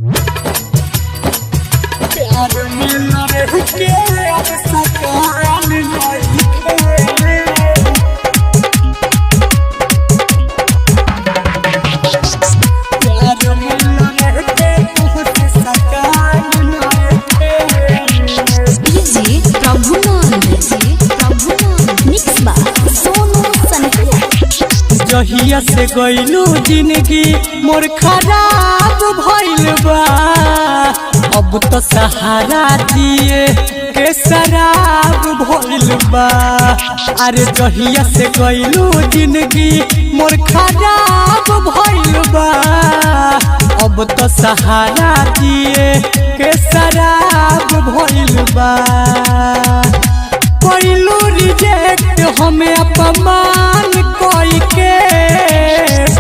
प्यार में न रह के अब सकान नहीं जहिया से गइलू जिंदगी मोर खराब भइल बा। अब तो सहारा दिए के शराब भइल बा। अरे जहिया से गइलू जिंदगी मोर खराब भइल बा। अब तो सहारा दिए के शराब भइल बा। कइलू रिजेक्ट हमें अपमान कोई के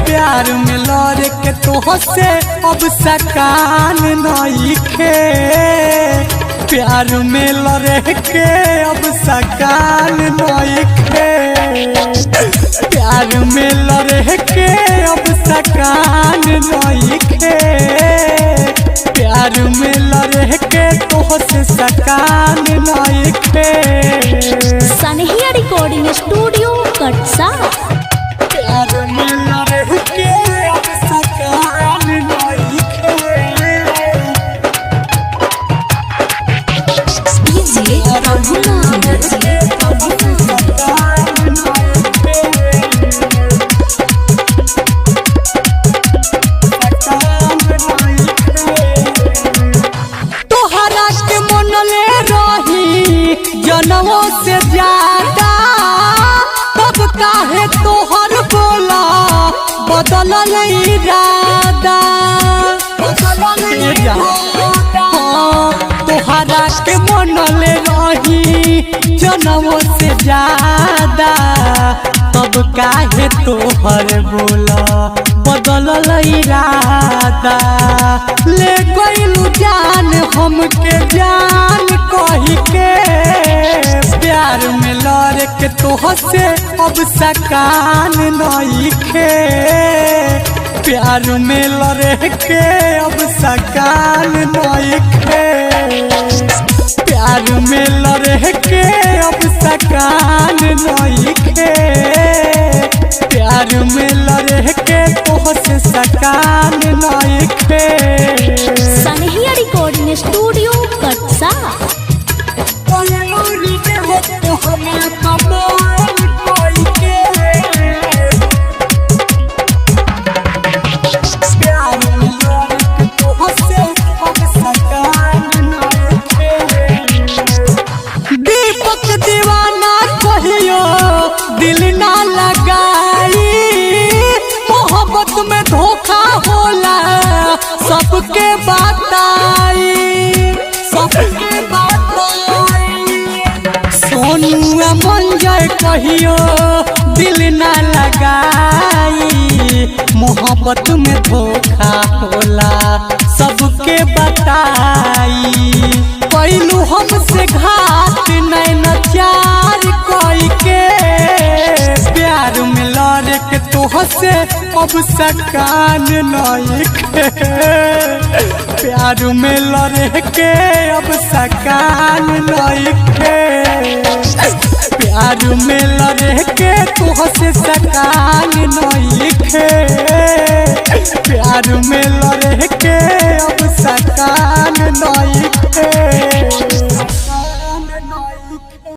प्यार में लड़ के तो से अब सकान नहीं खे। प्यार में लड़ के अब सकान नहीं खे। प्यार में लड़ के अब सकान नहीं खे। प्यार में लड़ के तो से सकान नहीं खे। सनहिया रिकॉर्डिंग स्टूडियो कटसा। प्यार में लड़ के अब सकान नहीं खे। तोहरा के मन ले रही जनमों से ज्यादा। तब काहे तोहर बोला बदल इरादा। तोहरा के मन ले रही जनमों से ज्यादा। तब काहे तोहर बोला बदल इरादा। ले गइलू जान हमके जान कही के। प्यार में लड़ के तो से अब सकान नहीं खे। प्यार में लड़ के अब सकान नहीं खे। प्यार में लड़ के अब सकान नहीं खे। प्यार में लड़ के तो से सकान नहीं खे। सनहिया रिकॉर्डिंग स्टूडियो कटसा। दीपक दीवाना कहियो दिल ना लगाई। मोहब्बत में धोखा होला सबके बताई। सबके बताई। सोनू मन जाए कहियो दिल ना लगाई। मोहब्बत में धोखा होला सबके बताई। कइलू हमसे घात नैन चार कोई के। प्यार में लड़ के तो से अब सकान नहीं खे। प्यार में लड़ के अब सकान नहीं खे। प्यार में लड़ के तो से सकान नहीं खे। प्यार में लड़ के अब